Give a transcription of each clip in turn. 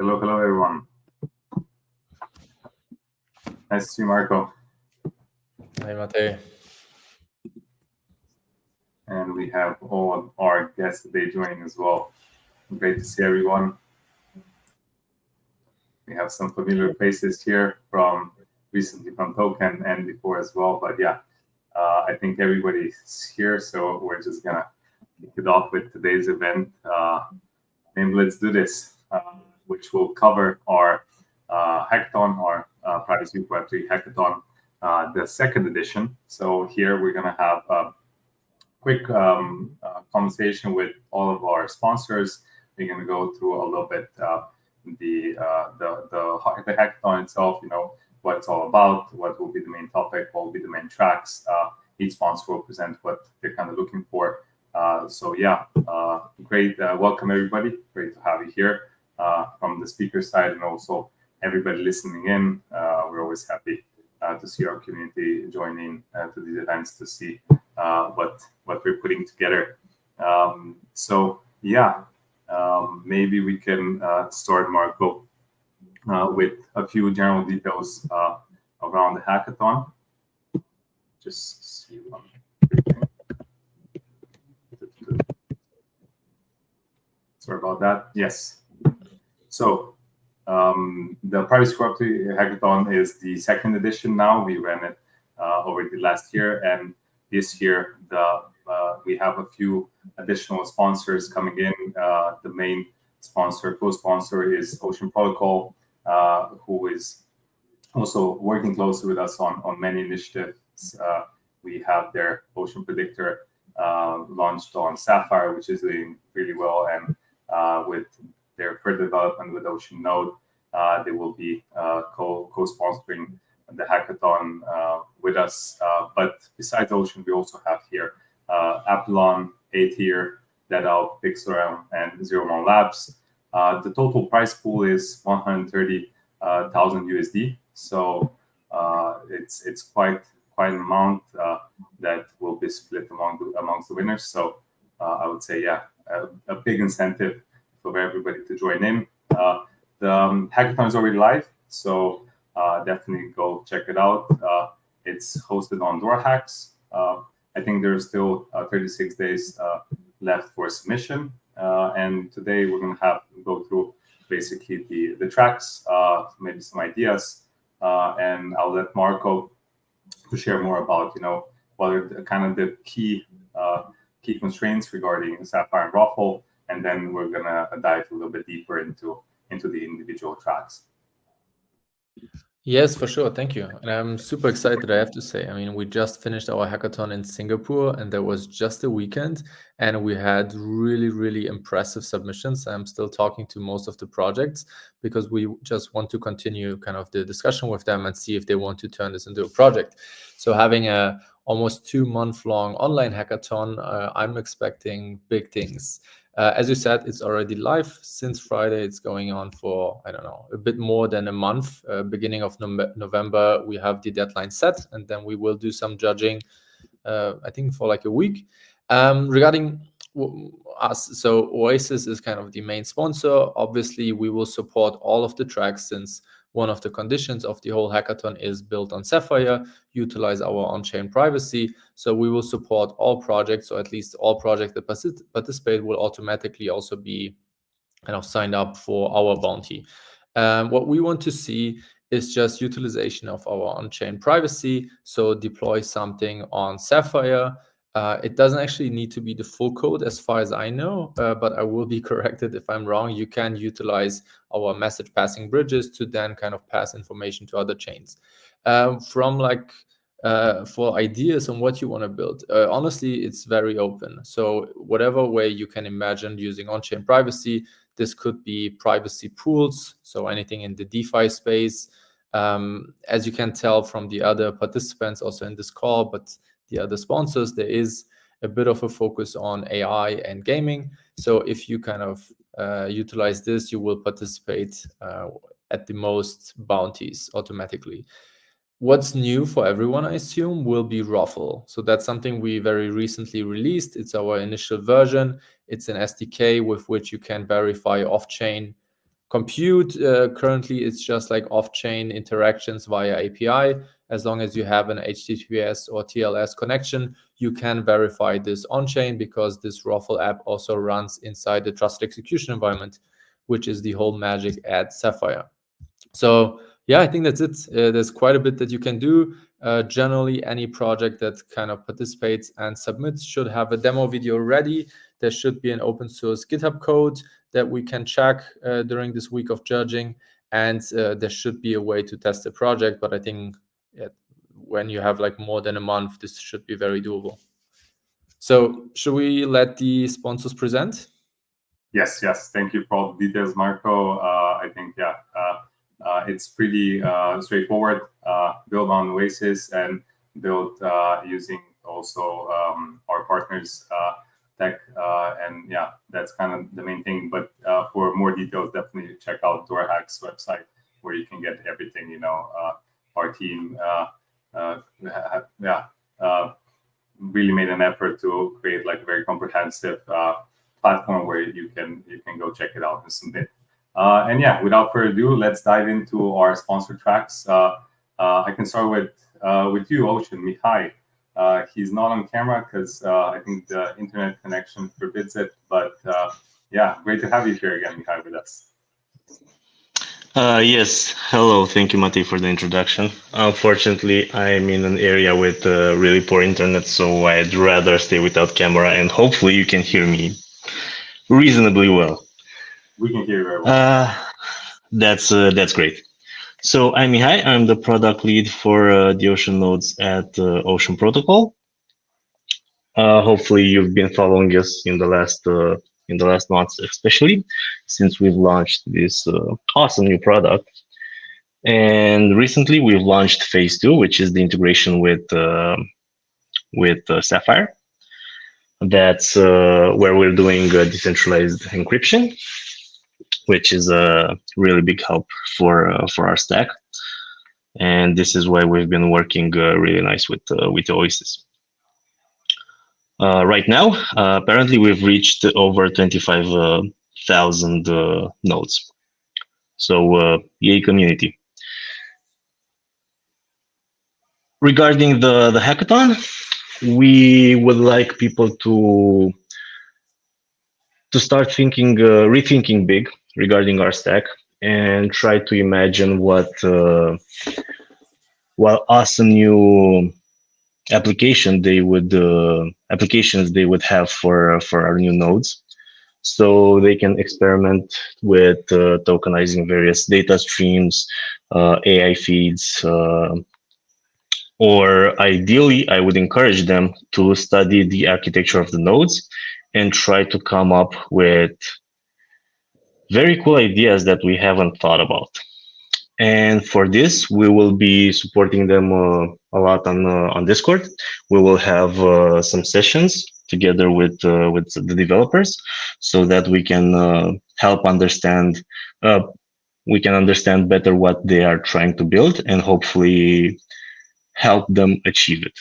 Hello, everyone. Nice to see you, Marco. Hi, Matej. And we have all of our guests today joining as well. Great to see everyone. We have some familiar faces here recently from Token and before as well. But yeah, I think everybody's here, so we're just gonna kick it off with today's event named Let's Do This, which will cover our hackathon, our Privacy Web3 hackathon, the second edition. So here we're gonna have a quick conversation with all of our sponsors. We're gonna go through a little bit the hackathon itself, what it's all about, what will be the main topic, what will be the main tracks. Each sponsor will present what they're kind of looking for. So yeah, great. Welcome everybody. Great to have you here from the speaker side, and also everybody listening in. We're always happy to see our community joining to these events to see what we're putting together. So yeah, maybe we can start, Marco, with a few general details around the hackathon. Just see one. Sorry about that. Yes. So the Privacy Web3 hackathon is the second edition now. We ran it already last year, and this year we have a few additional sponsors coming in. The main sponsor, co-sponsor, is Ocean Protocol, who is also working closely with us on many initiatives. We have their Ocean Predictor launched on Sapphire, which is doing really well, and with their further development with Ocean Node, they will be co-sponsoring the hackathon with us. But besides Ocean, we also have here Apelon, A-Tier, DeadOwl, Pixel, and Zero One Labs. The total prize pool is 130,000 USD. So it's quite an amount that will be split amongst the winners. So I would say, yeah, a big incentive for everybody to join in. The hackathon is already live, so definitely go check it out. It's hosted on DoorHacks. I think there's still 36 days left for submission. And today we're going to go through basically the tracks, maybe some ideas, and I'll let Marco to share more about what are the key constraints regarding Sapphire and Ruffle, and then we're gonna dive a little bit deeper into the individual tracks. Yes, for sure. Thank you. And I'm super excited, I have to say. I mean, we just finished our hackathon in Singapore, and there was just a weekend, and we had really, really impressive submissions. I'm still talking to most of the projects because we just want to continue kind of the discussion with them and see if they want to turn this into a project. So having a almost 2-month-long online hackathon, I'm expecting big things. As you said, it's already live since Friday. It's going on for, I don't know, a bit more than a month. Beginning of November, we have the deadline set, and then we will do some judging, I think for like a week. Regarding us, so Oasis is kind of the main sponsor. Obviously, we will support all of the tracks since one of the conditions of the whole hackathon is built on Sapphire, utilize our on-chain privacy. So we will support all projects, or at least all projects that participate will automatically also be kind of signed up for our bounty. What we want to see is just utilization of our on-chain privacy. So deploy something on Sapphire. It doesn't actually need to be the full code as far as I know, but I will be corrected if I'm wrong. You can utilize our message passing bridges to then kind of pass information to other chains. For ideas on what you want to build, honestly, it's very open. So whatever way you can imagine using on-chain privacy, this could be privacy pools, so anything in the DeFi space. As you can tell from the other participants also in this call, but the other sponsors, there is a bit of a focus on AI and gaming. So if you kind of utilize this, you will participate at the most bounties automatically. What's new for everyone, I assume, will be Ruffle. So that's something we very recently released. It's our initial version. It's an SDK with which you can verify off-chain compute. Currently, it's just like off-chain interactions via API. As long as you have an HTTPS or TLS connection, you can verify this on-chain, because this Roffle app also runs inside the trusted execution environment, which is the whole magic at Sapphire. So yeah, I think that's it. There's quite a bit that you can do. Generally, any project that kind of participates and submits should have a demo video ready. There should be an open source GitHub code that we can check during this week of judging, and there should be a way to test the project. But I think when you have like more than a month, this should be very doable. So should we let the sponsors present? Yes. Thank you for all the details, Marco. I think, it's pretty straightforward. Build on Oasis and build using also our partners' tech, and that's kind of the main thing. But for more details, definitely check out DoorHack's website, where you can get everything. Our team, really made an effort to create like a very comprehensive platform where you can go check it out and submit. And without further ado, let's dive into our sponsor tracks. I can start with you, Ocean, Mihai. He's not on camera because I think the internet connection forbids it. But great to have you here again, Mihai, with us. Yes, hello. Thank you, Mati, for the introduction. Unfortunately, I'm in an area with really poor internet, so I'd rather stay without camera, and hopefully you can hear me reasonably well. We can hear you very well. That's great. So I'm Mihai. I'm the product lead for the Ocean nodes at Ocean Protocol. Hopefully you've been following us in the last months, especially since we've launched this awesome new product. And recently we've launched phase 2, which is the integration with Sapphire. That's where we're doing decentralized encryption, which is a really big help for our stack. And this is why we've been working really nice with Oasis. Right now, apparently we've reached over 25,000 nodes. So yay, community. Regarding the hackathon, we would like people to start thinking, rethinking big regarding our stack, and try to imagine what awesome new applications they would have for our new nodes, so they can experiment with tokenizing various data streams, AI feeds, or ideally, I would encourage them to study the architecture of the nodes and try to come up with very cool ideas that we haven't thought about. And for this, we will be supporting them a lot on Discord. We will have some sessions together with the developers, so that we can help understand. We can understand better what they are trying to build, and hopefully help them achieve it.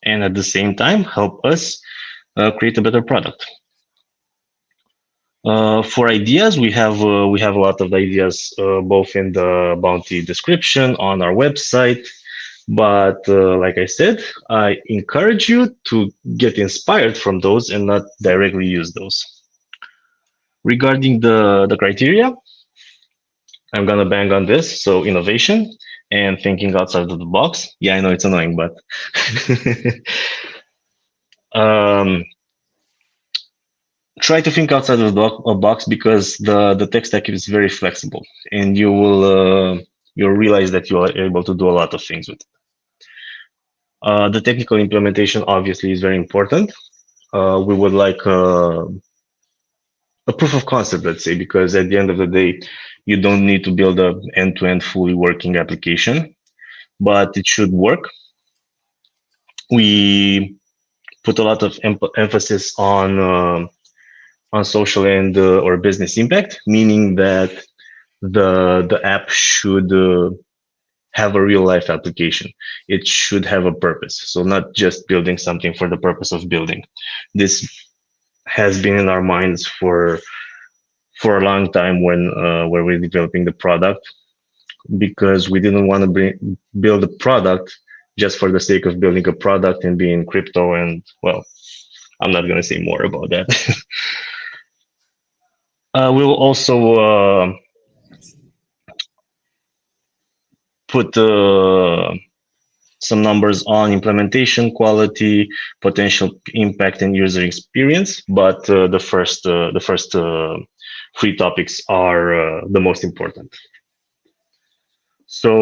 And at the same time, help us create a better product. For ideas, we have a lot of ideas, both in the Bounty description on our website. But like I said, I encourage you to get inspired from those and not directly use those. Regarding the criteria, I'm gonna bang on this. So innovation and thinking outside of the box. Yeah, I know it's annoying, but try to think outside of the box, because the tech stack is very flexible, and you'll realize that you are able to do a lot of things with it. The technical implementation obviously is very important. We would like a proof of concept, let's say, because at the end of the day, you don't need to build an end-to-end fully working application, but it should work. We put a lot of emphasis on social and or business impact, meaning that the app should have a real life application. It should have a purpose. So not just building something for the purpose of building. This has been in our minds for for a long time when we were developing the product, because we didn't want to build a product just for the sake of building a product and being crypto. And well, I'm not going to say more about that. We will also put some numbers on implementation quality, potential impact, and user experience. But the first three topics are the most important. So,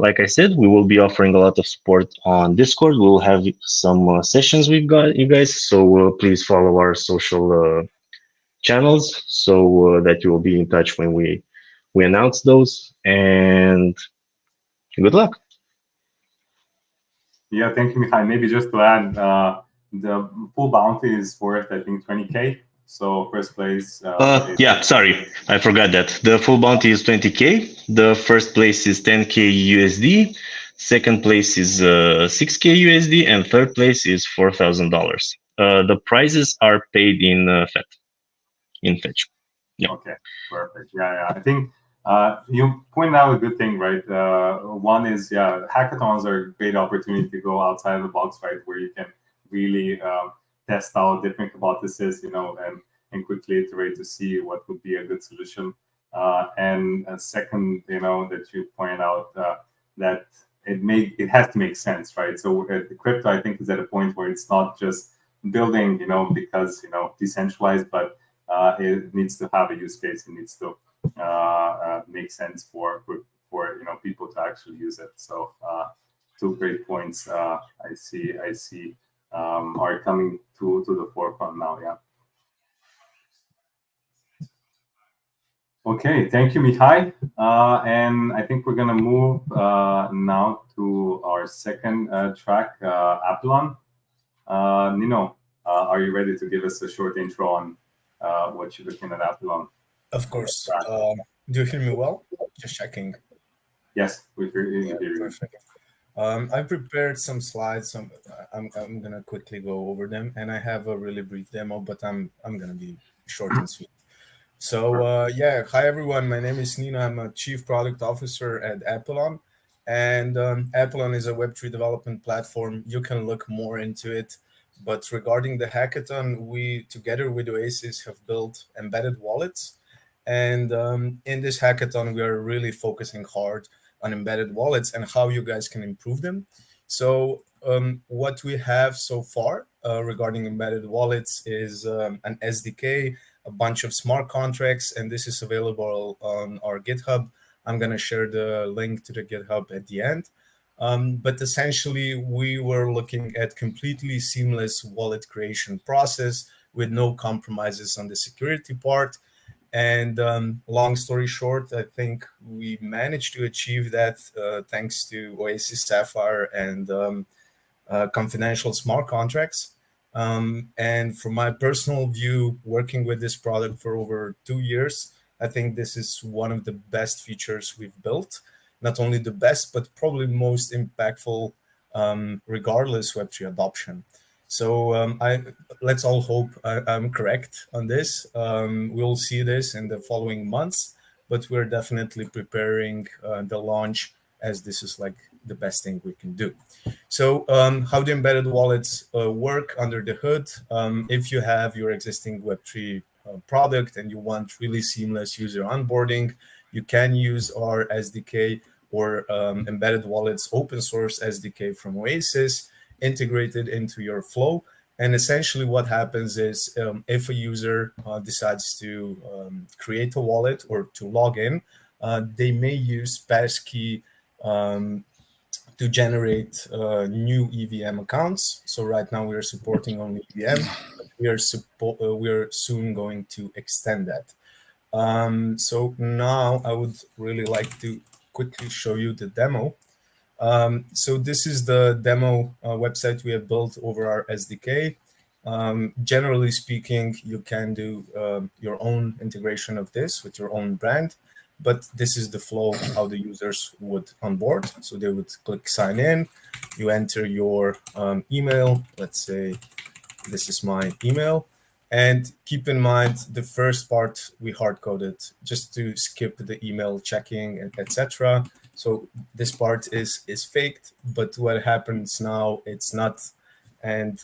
like I said, we will be offering a lot of support on Discord. We will have some sessions with you guys. So please follow our social channels so that you will be in touch when we announce those. And good luck. Yeah, thank you, Mihai. Maybe just to add, the full bounty is worth, I think, 20K. So first place. Yeah, sorry, I forgot that. The full bounty is 20K. The first place is 10K USD. Second place is 6K USD, and third place is $4,000. The prizes are paid in Fetch. Yeah. Okay, perfect. Yeah. I think you pointed out a good thing, right? One is, hackathons are a great opportunity to go outside of the box, right? Where you can really test out different hypotheses, and quickly iterate to see what would be a good solution. And second, that you pointed out that it has to make sense, right? So the crypto, I think, is at a point where it's not just building, because decentralized, but it needs to have a use case. It needs to make sense for people to actually use it. So two great points I see are coming to the forefront now. Yeah. Okay, thank you, Mihai. And I think we're gonna move now to our second track, Apollon. Nino, are you ready to give us a short intro on what you're looking at Apollon? Of course. Do you hear me well? Just checking. Yes, we hear you. Perfect. I prepared some slides. I'm gonna quickly go over them, and I have a really brief demo, but I'm gonna be short and sweet. So hi everyone. My name is Nino. I'm a Chief Product Officer at Apollon, and Apollon is a Web3 development platform. You can look more into it. But regarding the hackathon, we together with Oasis have built embedded wallets, and in this hackathon, we are really focusing hard on embedded wallets and how you guys can improve them. So what we have so far regarding embedded wallets is an SDK, a bunch of smart contracts, and this is available on our GitHub. I'm going to share the link to the GitHub at the end. But essentially, we were looking at completely seamless wallet creation process with no compromises on the security part. And long story short, I think we managed to achieve that thanks to Oasis Sapphire and confidential smart contracts. And from my personal view, working with this product for over 2 years, I think this is one of the best features we've built. Not only the best, but probably most impactful regardless Web3 adoption. So let's all hope I'm correct on this. We'll see this in the following months, but we're definitely preparing the launch, as this is like the best thing we can do. So how do embedded wallets work under the hood? If you have your existing Web3 product and you want really seamless user onboarding, you can use our SDK or embedded wallets open source SDK from Oasis integrated into your flow. And essentially what happens is if a user decides to create a wallet or to log in, they may use passkey to generate new EVM accounts. So right now we are supporting only EVM, but we are soon going to extend that. So now I would really like to quickly show you the demo. So this is the demo website we have built over our SDK. Generally speaking, you can do your own integration of this with your own brand, but this is the flow how the users would onboard. So they would click sign in, you enter your email. Let's say this is my email. And keep in mind, the first part we hard-coded just to skip the email checking and etc. So this part is faked, but what happens now, it's not. And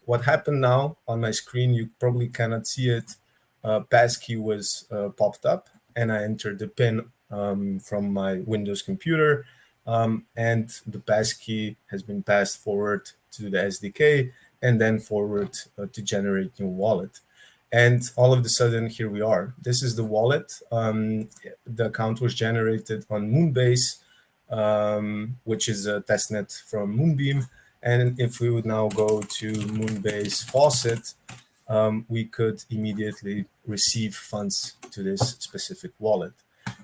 what happened now on my screen, you probably cannot see it. Passkey was popped up, and I entered the PIN from my Windows computer, and the passkey has been passed forward to the SDK and then forward to generate new wallet. And all of a sudden, here we are. This is the wallet. The account was generated on Moonbase, which is a testnet from Moonbeam. And if we would now go to Moonbase Faucet, we could immediately receive funds to this specific wallet.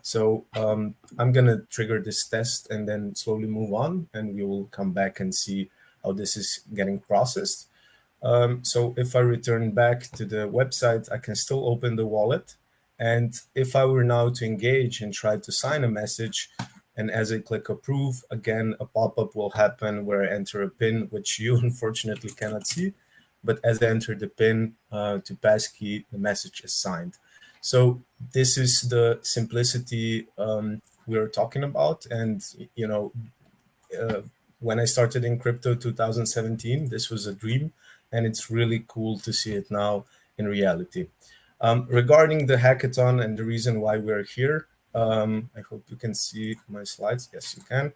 So I'm going to trigger this test and then slowly move on, and we will come back and see how this is getting processed. So if I return back to the website, I can still open the wallet. And if I were now to engage and try to sign a message, and as I click approve, again, a pop-up will happen where I enter a PIN, which you unfortunately cannot see. But as I enter the PIN to passkey, the message is signed. So this is the simplicity we are talking about. And, you know, when I started in crypto 2017, this was a dream, and it's really cool to see it now in reality. Regarding the hackathon and the reason why we're here, I hope you can see my slides. Yes, you can.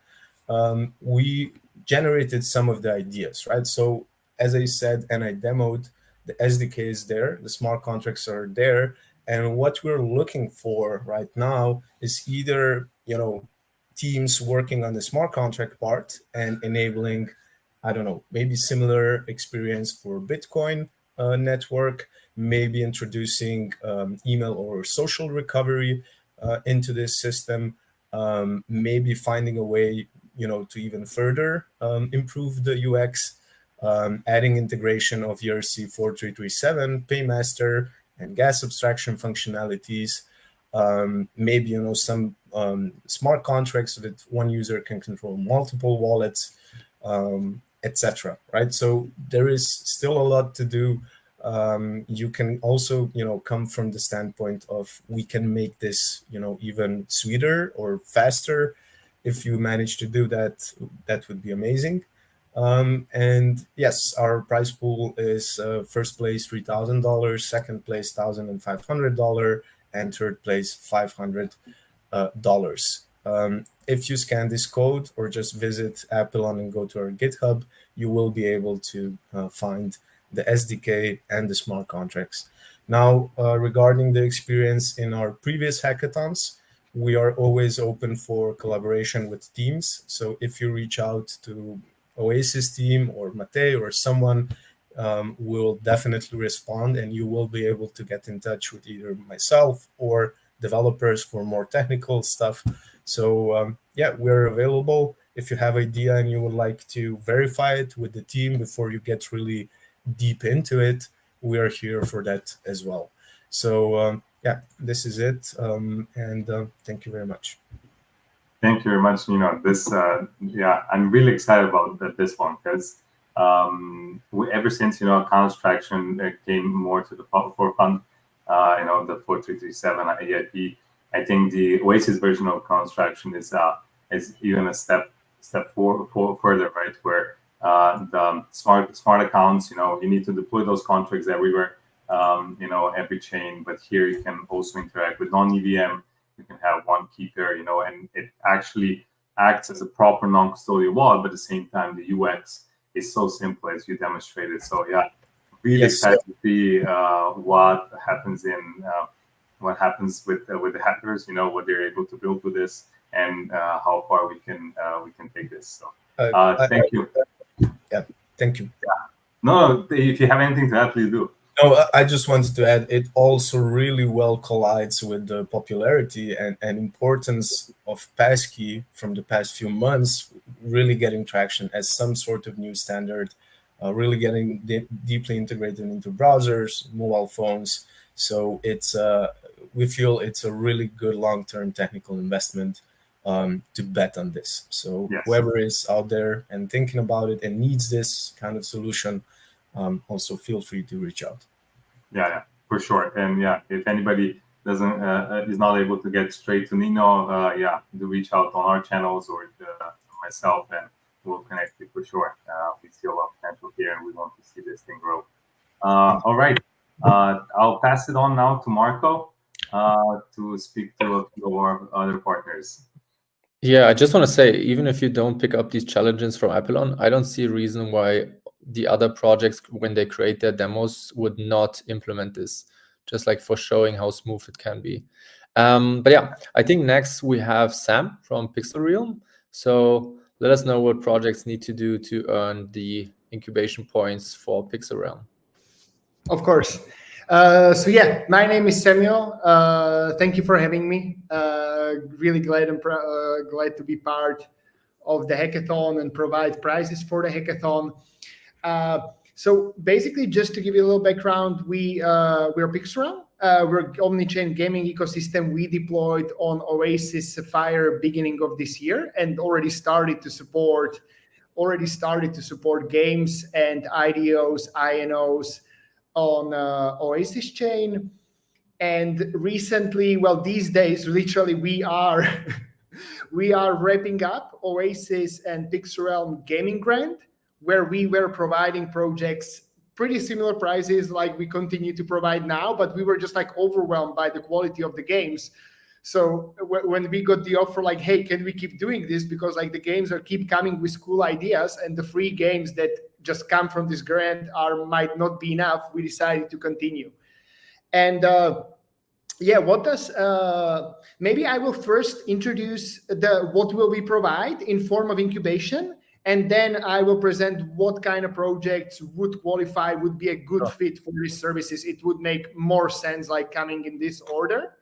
We generated some of the ideas, right? So as I said, and I demoed, the SDK is there, the smart contracts are there. And what we're looking for right now is either, you know, teams working on the smart contract part and enabling, I don't know, maybe similar experience for Bitcoin network, maybe introducing email or social recovery into this system, maybe finding a way, you know, to even further improve the UX, adding integration of ERC 4337, Paymaster, and gas abstraction functionalities. Maybe, you know, some smart contracts so that one user can control multiple wallets, etc. Right? So there is still a lot to do. You can also, you know, come from the standpoint of we can make this, you know, even sweeter or faster. If you manage to do that, that would be amazing. And yes, our prize pool is first place $3,000, second place $1,500, and third place $500. If you scan this code or just visit Apelon and go to our GitHub, you will be able to find the SDK and the smart contracts. Now, regarding the experience in our previous hackathons, we are always open for collaboration with teams. So if you reach out to Oasis team or Mate or someone, will definitely respond, and you will be able to get in touch with either myself or developers for more technical stuff. So yeah, we're available. If you have idea and you would like to verify it with the team before you get really deep into it, we are here for that as well. So yeah, this is it. And thank you very much. Thank you very much. You know, this, yeah, I'm really excited about this one because ever since, you know, account traction came more to the forefront, you know, the 4337 AIP, I think the Oasis version of account traction is even a step further, right? Where the smart accounts, you know, you need to deploy those contracts everywhere, you know, every chain. But here you can also interact with non-EVM. You can have one key pair, you know, and it actually acts as a proper non-custodial wallet, but at the same time, the UX is so simple as you demonstrated. So yeah, really excited to see what happens with the hackers, you know, what they're able to build with this, and how far we can take this. So thank you. Yeah, thank you. Yeah. No, if you have anything to add, please do. No, I just wanted to add, it also really well collides with the popularity and importance of passkey from the past few months, really getting traction as some sort of new standard, really getting deeply integrated into browsers, mobile phones. So it's we feel it's a really good long-term technical investment to bet on this. So yes, whoever is out there and thinking about it and needs this kind of solution, also feel free to reach out. Yeah, for sure. And yeah, if anybody doesn't is not able to get straight to Nino, do reach out on our channels or myself, and we'll connect you for sure. We see a lot of potential here, and we want to see this thing grow. All right, I'll pass it on now to Marco to speak to a few of our other partners. Yeah, I just want to say, even if you don't pick up these challenges from Epsilon, I don't see a reason why the other projects, when they create their demos, would not implement this, just like for showing how smooth it can be. But yeah, I think next we have Sam from Pixel Realm. So let us know what projects need to do to earn the incubation points for Pixel Realm. Of course. So yeah, my name is Samuel. Thank you for having me. Really glad to be part of the hackathon and provide prizes for the hackathon. So basically, just to give you a little background, we're Pixel Realm. We're omnichain gaming ecosystem. We deployed on Oasis Sapphire beginning of this year and already started to support games and IDOs, INOs on Oasis chain. And recently, well, these days, literally, we are wrapping up Oasis and Pixel Realm Gaming Grant, where we were providing projects pretty similar prizes like we continue to provide now, but we were just like overwhelmed by the quality of the games. So when we got the offer, like, hey, can we keep doing this? Because like the games keep coming with cool ideas, and the free games that just come from this grant might not be enough. We decided to continue. And maybe I will first introduce what will we provide in form of incubation, and then I will present what kind of projects would qualify, would be a good fit for these services. It would make more sense like coming in this order.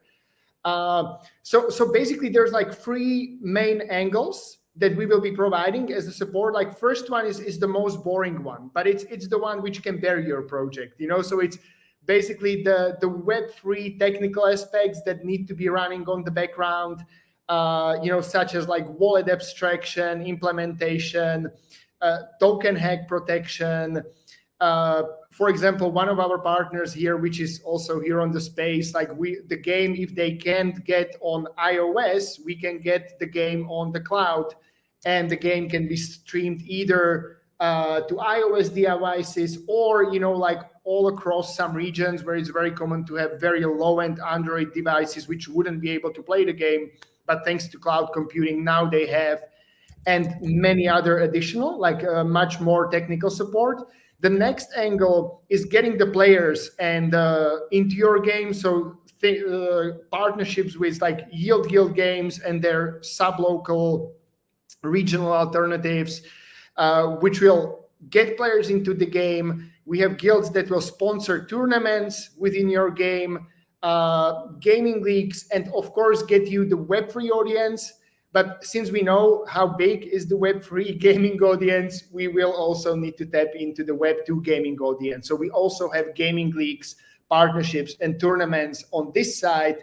So basically there's like three main angles that we will be providing as a support. Like first one is the most boring one, but it's the one which can bear your project, so it's basically the Web3 technical aspects that need to be running on the background, such as like wallet abstraction, implementation, token hack protection. For example, one of our partners here, which is also here on the space, like the game, if they can't get on iOS, we can get the game on the cloud, and the game can be streamed either to iOS devices or, like all across some regions where it's very common to have very low-end Android devices, which wouldn't be able to play the game. But thanks to cloud computing, now they have, and many other additional, like much more technical support. The next angle is getting the players and into your game. So partnerships with like Yield Guild games and their sub-local regional alternatives, which will get players into the game. We have guilds that will sponsor tournaments within your game, gaming leagues, and of course get you the Web3 audience. But since we know how big is the Web3 gaming audience, we will also need to tap into the Web2 gaming audience. So we also have gaming leagues, partnerships, and tournaments on this side.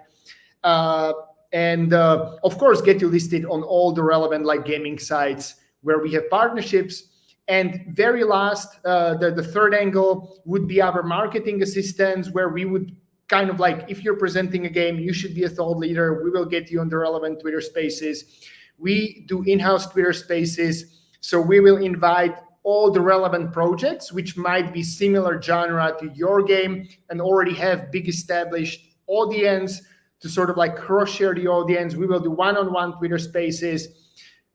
And of course, get you listed on all the relevant like gaming sites where we have partnerships. And very last, the third angle would be our marketing assistance, where we would kind of like, if you're presenting a game, you should be a thought leader. We will get you on the relevant Twitter spaces. We do in-house Twitter spaces. So we will invite all the relevant projects, which might be similar genre to your game and already have big established audience, to sort of like cross-share the audience. We will do one-on-one Twitter spaces,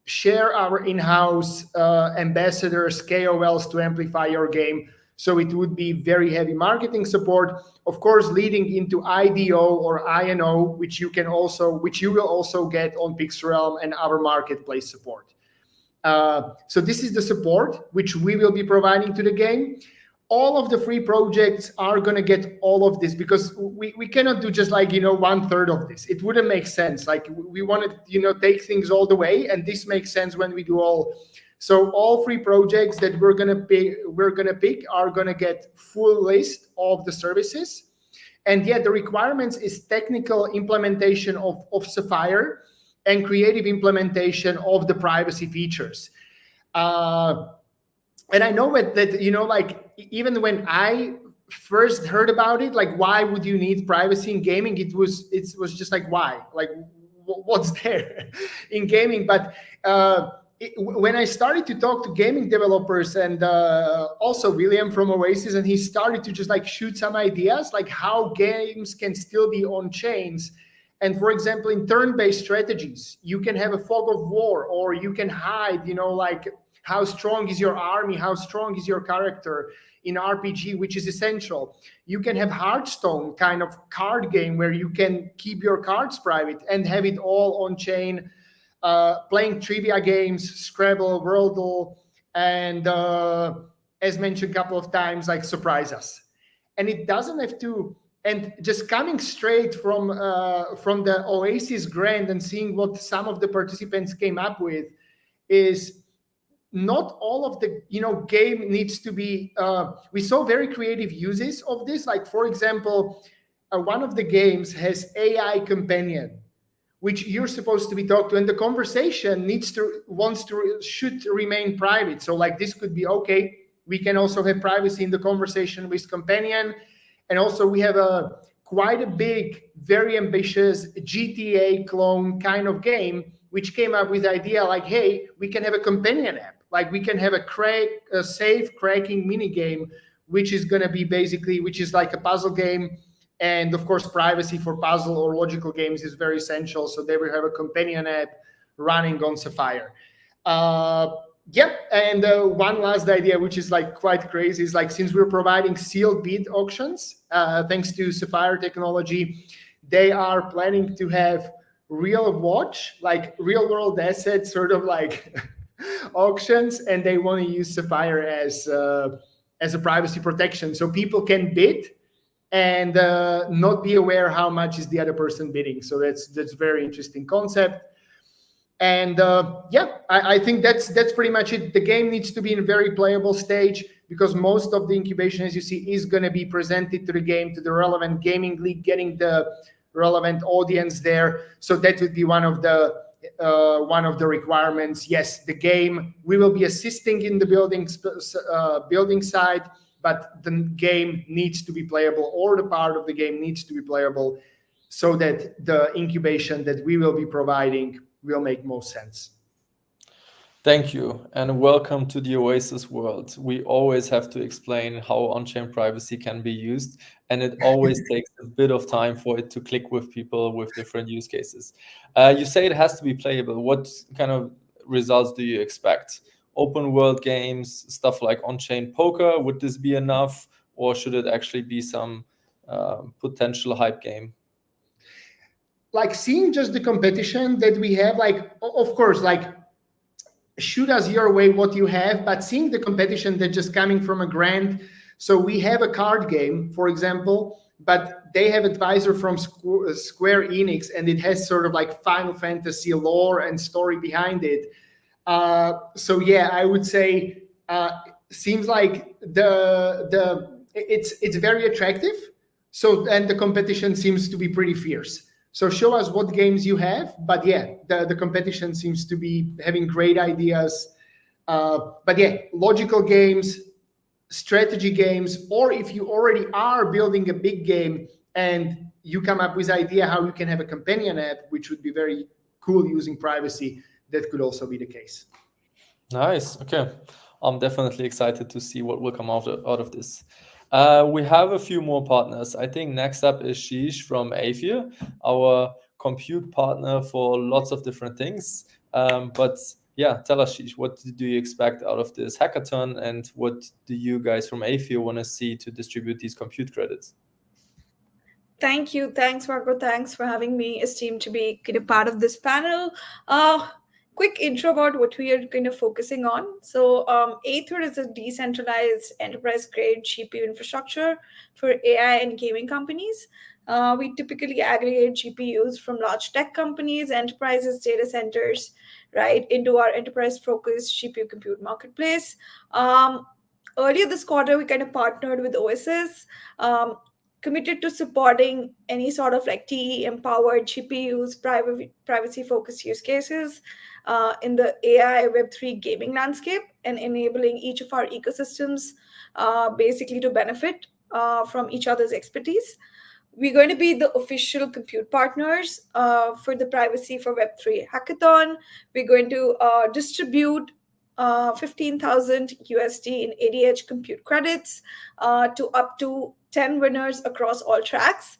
share our in-house ambassadors, KOLs to amplify your game. So it would be very heavy marketing support, of course, leading into IDO or INO, which you will also get on Pixel Realm and our marketplace support. So this is the support which we will be providing to the game. All of the free projects are going to get all of this, because we cannot do just like, 1/3 of this. It wouldn't make sense. Like we want to, take things all the way. And this makes sense when we do all. So all free projects that we're gonna pick are gonna get full list of the services. And yet the requirements is technical implementation of Sapphire and creative implementation of the privacy features. And I know that like even when I first heard about it, like why would you need privacy in gaming? It was just like, why? Like what's there in gaming? But when I started to talk to gaming developers and also William from Oasis, and he started to just like shoot some ideas, like how games can still be on chains. And for example, in turn-based strategies, you can have a fog of war, or you can hide, like how strong is your army, how strong is your character in RPG, which is essential. You can have Hearthstone kind of card game where you can keep your cards private and have it all on chain. Playing trivia games, Scrabble, Wordle, and as mentioned a couple of times, like surprise us. And it doesn't have to, and just coming straight from the Oasis grant and seeing what some of the participants came up with is not all of the game needs to be, we saw very creative uses of this. Like for example, one of the games has AI companion, which you're supposed to be talking to, and the conversation should remain private. So like this could be, okay, we can also have privacy in the conversation with companion. And also we have quite a big, very ambitious GTA clone kind of game, which came up with the idea like, hey, we can have a companion app. Like we can have a safe cracking mini game, which is going to be which is like a puzzle game. And of course, privacy for puzzle or logical games is very essential. So they will have a companion app running on Sapphire. And one last idea, which is like quite crazy, is like, since we're providing sealed bid auctions, thanks to Sapphire technology, they are planning to have real world assets, sort of like auctions, and they want to use Sapphire as a privacy protection. So people can bid and not be aware how much is the other person bidding. So that's very interesting concept. And I think that's pretty much it. The game needs to be in a very playable stage, because most of the incubation, as you see, is going to be presented to the game, to the relevant gaming league, getting the relevant audience there. So that would be one of the requirements. Yes, the game, we will be assisting in the building side, but the game needs to be playable, or the part of the game needs to be playable, so that the incubation that we will be providing will make most sense. Thank you, and welcome to the Oasis world. We always have to explain how on-chain privacy can be used, and it always takes a bit of time for it to click with people with different use cases. You say it has to be playable. What kind of results do you expect? Open world games, stuff like on-chain poker, would this be enough, or should it actually be some potential hype game? Like seeing just the competition that we have, like, of course, like shoot us your way what you have, but seeing the competition that just coming from a grant. So we have a card game, for example, but they have advisor from Square Enix, and it has sort of like Final Fantasy lore and story behind it. So yeah, I would say seems like it's very attractive. So, and the competition seems to be pretty fierce. So show us what games you have, but yeah, the competition seems to be having great ideas. But yeah, logical games, strategy games, or if you already are building a big game and you come up with idea how you can have a companion app, which would be very cool using privacy, that could also be the case. Nice. Okay. I'm definitely excited to see what will come out of this. We have a few more partners. I think next up is Sheesh from Aethir, our compute partner for lots of different things. But yeah, tell us, Sheesh, what do you expect out of this hackathon, and what do you guys from Aethir want to see to distribute these compute credits? Thank you. Thanks, Marco. Thanks for having me, esteemed to be kind of part of this panel. Quick intro about what we are kind of focusing on. So Aethir is a decentralized enterprise-grade GPU infrastructure for AI and gaming companies. We typically aggregate GPUs from large tech companies, enterprises, data centers, right, into our enterprise-focused GPU compute marketplace. Earlier this quarter, we kind of partnered with Oasis, committed to supporting any sort of like TE-empowered GPUs, privacy-focused use cases in the AI Web3 gaming landscape, and enabling each of our ecosystems basically to benefit from each other's expertise. We're going to be the official compute partners for the Privacy for Web3 hackathon. We're going to distribute 15,000 USD in ADH compute credits to up to 10 winners across all tracks.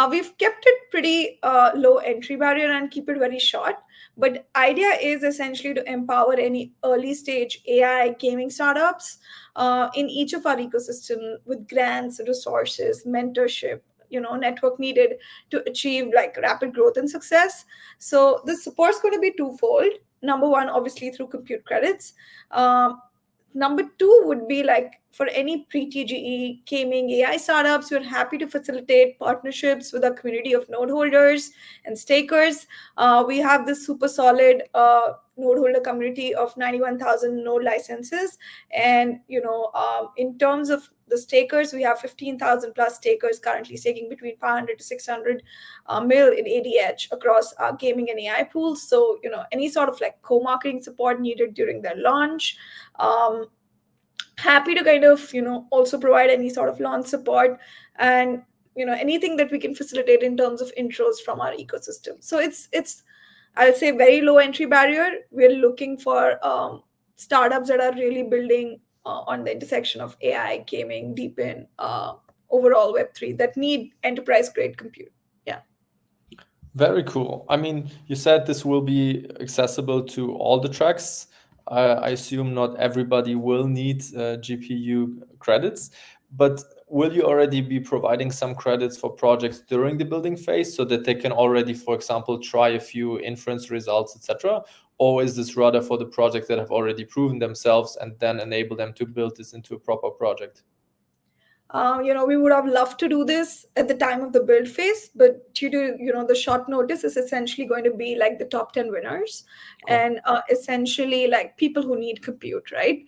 We've kept it pretty low entry barrier and keep it very short. But idea is essentially to empower any early stage AI gaming startups in each of our ecosystem with grants, resources, mentorship, network needed to achieve like rapid growth and success. So the support's going to be twofold. Number one, obviously through compute credits. Number two would be like for any pre-TGE gaming AI startups, we're happy to facilitate partnerships with our community of node holders and stakers. We have this super solid node holder community of 91,000 node licenses. And, in terms of the stakers, we have 15,000 plus stakers currently staking between 500 to 600 mil in ADH across our gaming and AI pools. So, any sort of like co-marketing support needed during their launch. Happy to kind of, also provide any sort of launch support and, anything that we can facilitate in terms of intros from our ecosystem. So it's I'll say very low entry barrier. We're looking for startups that are really building on the intersection of AI, gaming, DeepIn, overall Web3 that need enterprise grade compute. Yeah. Very cool. I mean, you said this will be accessible to all the tracks. I assume not everybody will need GPU credits, but will you already be providing some credits for projects during the building phase so that they can already, for example, try a few inference results, etc.? Or is this rather for the projects that have already proven themselves and then enable them to build this into a proper project? We would have loved to do this at the time of the build phase, but due to, the short notice is essentially going to be like the top 10 winners and essentially like people who need compute, right?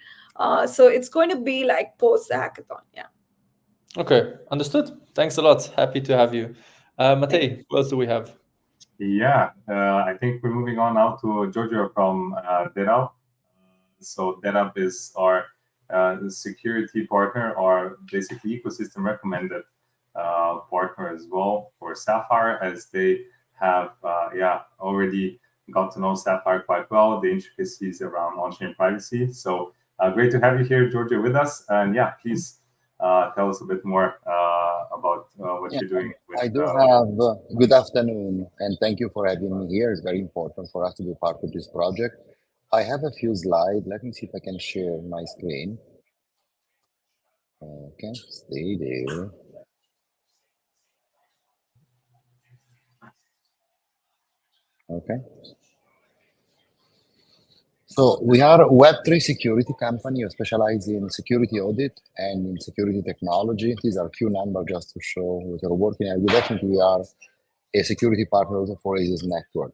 So it's going to be like post the hackathon. Yeah. Okay, understood. Thanks a lot. Happy to have you. Matej, who else do we have? Yeah, I think we're moving on now to Giorgio from DERAB. So DERAB is our security partner, or basically ecosystem recommended partner as well for Sapphire, as they have already got to know Sapphire quite well, the intricacies around on-chain privacy. So great to have you here, Giorgio, with us. And yeah, please tell us a bit more about what you're doing. I do have good afternoon, and thank you for having me here. It's very important for us to be part of this project. I have a few slides. Let me see if I can share my screen. Okay, stay there. Okay. So we are a Web3 security company specialized in security audit and in security technology. These are a few numbers just to show what we're working at. We definitely are a security partner also for ASUS Network.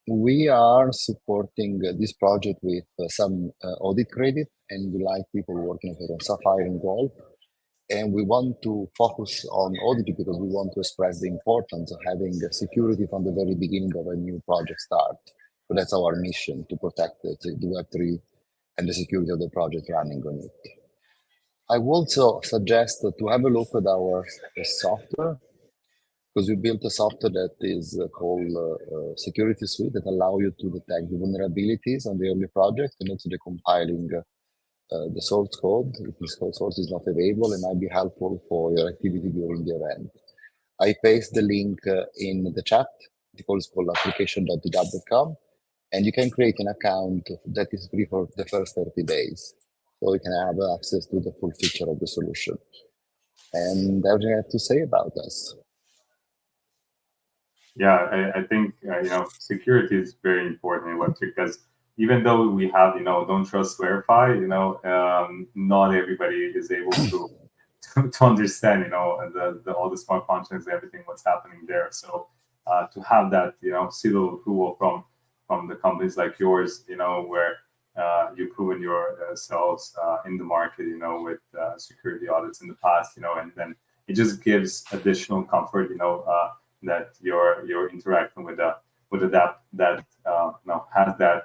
We are supporting this project with some audit credit, and we like people working on Sapphire and Gold. And we want to focus on audit because we want to express the importance of having security from the very beginning of a new project start. So that's our mission, to protect the Web3 and the security of the project running on it. I would also suggest to have a look at our software, because we built a software that is called Security Suite that allow you to detect the vulnerabilities on the early project and also the compiling the source code if this source is not available, and might be helpful for your activity during the event. I paste the link in the chat. The code is called application.dw.com, and you can create an account that is free for the first 30 days. So you can have access to the full feature of the solution. And everything I have to say about us. Yeah, I think security is very important in Web3, because even though we have don't trust, verify, not everybody is able to understand all the smart contracts, everything what's happening there. So to have that seal of approval from the companies like yours, where you've proven yourselves in the market, with security audits in the past, and then it just gives additional comfort, that you're interacting with a DApp that has that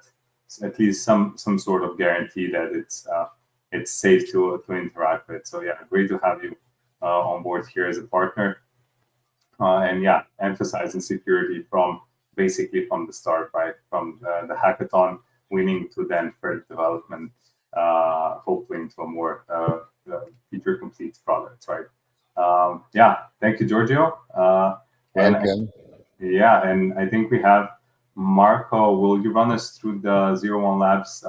at least some sort of guarantee that it's it's safe to interact with. So yeah, great to have you on board here as a partner. And yeah, emphasizing security from basically from the start, right? From the hackathon winning to then further development, hopefully into a more feature complete product, right? Yeah, thank you, Giorgio. Welcome. And I think we have Marco. Will you run us through the 01 Labs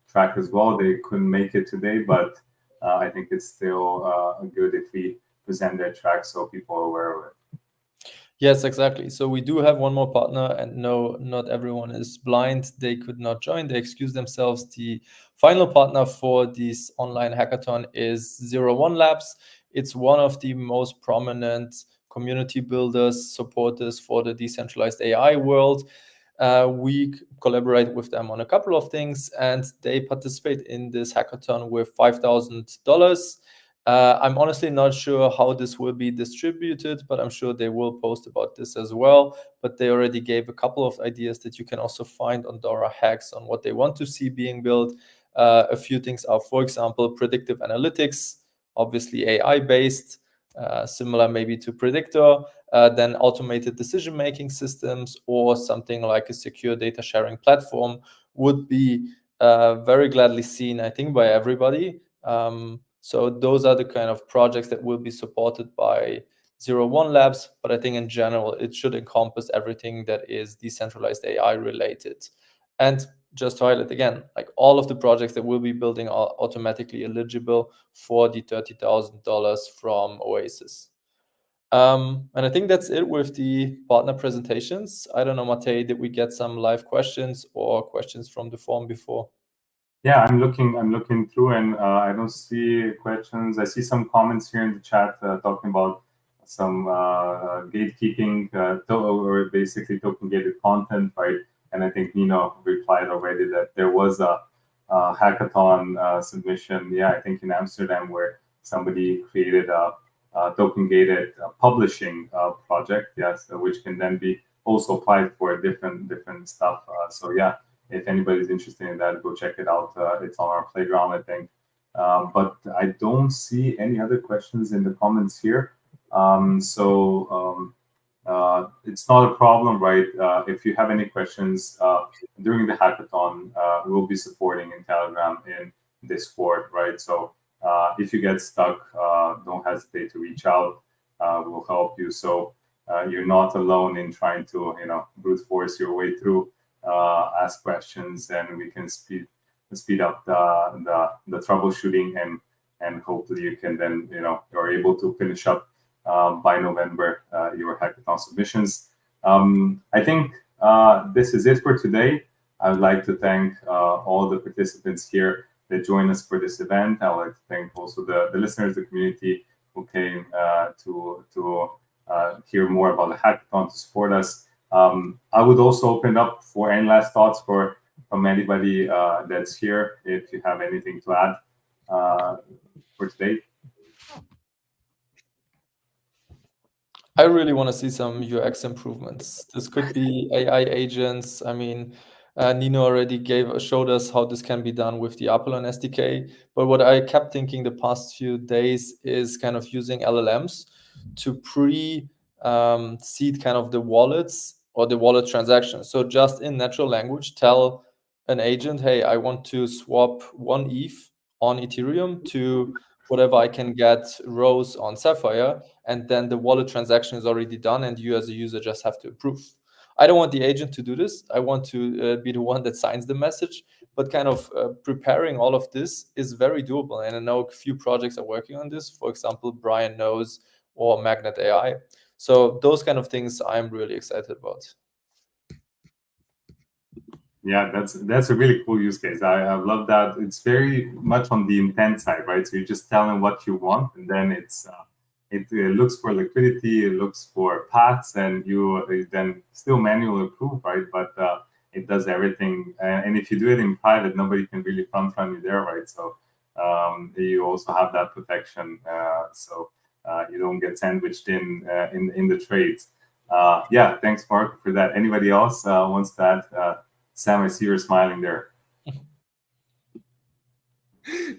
track as well? They couldn't make it today, but I think it's still good if we present their track so people are aware of it. Yes, exactly. So we do have one more partner, and no, not everyone is blind. They could not join. They excused themselves. The final partner for this online hackathon is 01 Labs. It's one of the most prominent community builders, supporters for the decentralized AI world. We collaborate with them on a couple of things, and they participate in this hackathon with $5,000. I'm honestly not sure how this will be distributed, but I'm sure they will post about this as well. But they already gave a couple of ideas that you can also find on Dora Hacks on what they want to see being built. A few things are, for example, predictive analytics, obviously AI-based, similar maybe to Predictor, then automated decision-making systems, or something like a secure data sharing platform would be very gladly seen, I think, by everybody. So those are the kind of projects that will be supported by 01 Labs, but I think in general, it should encompass everything that is decentralized AI related. And just to highlight again, like all of the projects that we'll be building are automatically eligible for the $30,000 from Oasis. And I think that's it with the partner presentations. I don't know, Matej, did we get some live questions or questions from the forum before? Yeah, I'm looking through, and I don't see questions. I see some comments here in the chat talking about some gatekeeping or basically token gated content, right? And I think Nino replied already that there was a hackathon submission. Yeah, I think in Amsterdam where somebody created a token gated publishing project. Yes, which can then be also applied for different stuff. So yeah. If anybody's interested in that, go check it out. It's on our playground, I think. But I don't see any other questions in the comments here. It's not a problem, right? If you have any questions during the hackathon, we'll be supporting in Telegram, in Discord, right? So if you get stuck, don't hesitate to reach out. We'll help you. So you're not alone in trying to, brute force your way through. Ask questions, and we can speed up the troubleshooting, and hopefully you can then you're able to finish up by November your hackathon submissions. I think this is it for today. I would like to thank all the participants here that joined us for this event. I would like to thank also the listeners, the community who came to hear more about the hackathon to support us. I would also open up for any last thoughts from anybody that's here, if you have anything to add for today. I really want to see some UX improvements. This could be AI agents. I mean, Nino already showed us how this can be done with the Apollon SDK. But what I kept thinking the past few days is kind of using LLMs to pre-seed kind of the wallets or the wallet transactions. So just in natural language, tell an agent, hey, I want to swap 1 ETH on Ethereum to whatever I can get Rose on Sapphire, and then the wallet transaction is already done, and you as a user just have to approve. I don't want the agent to do this. I want to be the one that signs the message, but kind of preparing all of this is very doable. And I know a few projects are working on this. For example, Brian Knows or Magnet AI. So those kind of things I'm really excited about. Yeah, that's a really cool use case. I love that. It's very much on the intent side, right? So you just tell them what you want, and then it looks for liquidity, it looks for paths, and you then still manually approve, right? But it does everything. And if you do it in private, nobody can really front run you there, right? So you also have that protection, so you don't get sandwiched in the trades. Yeah, thanks, Mark, for that. Anybody else wants to add? Sam, I see you're smiling there.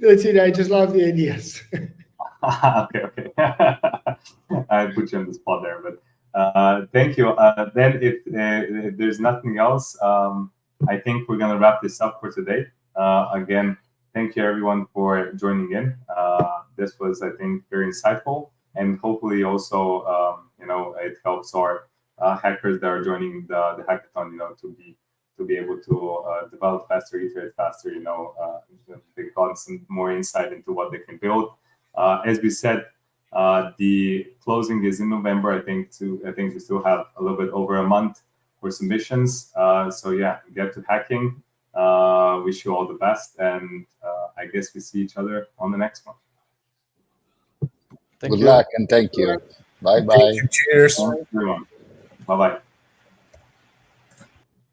That's it. I just love the ideas. Okay. I put you on the spot there, but thank you. Then if there's nothing else, I think we're gonna wrap this up for today. Again, thank you everyone for joining in. This was, I think, very insightful, and hopefully also, it helps our hackers that are joining the hackathon, to be able to develop faster, iterate faster. They got some more insight into what they can build. As we said, the closing is in November. I think we still have a little bit over a month for submissions. So yeah, get to hacking. Wish you all the best, and I guess we see each other on the next one. Good luck and thank you. Bye bye. Cheers. Everyone. Bye bye.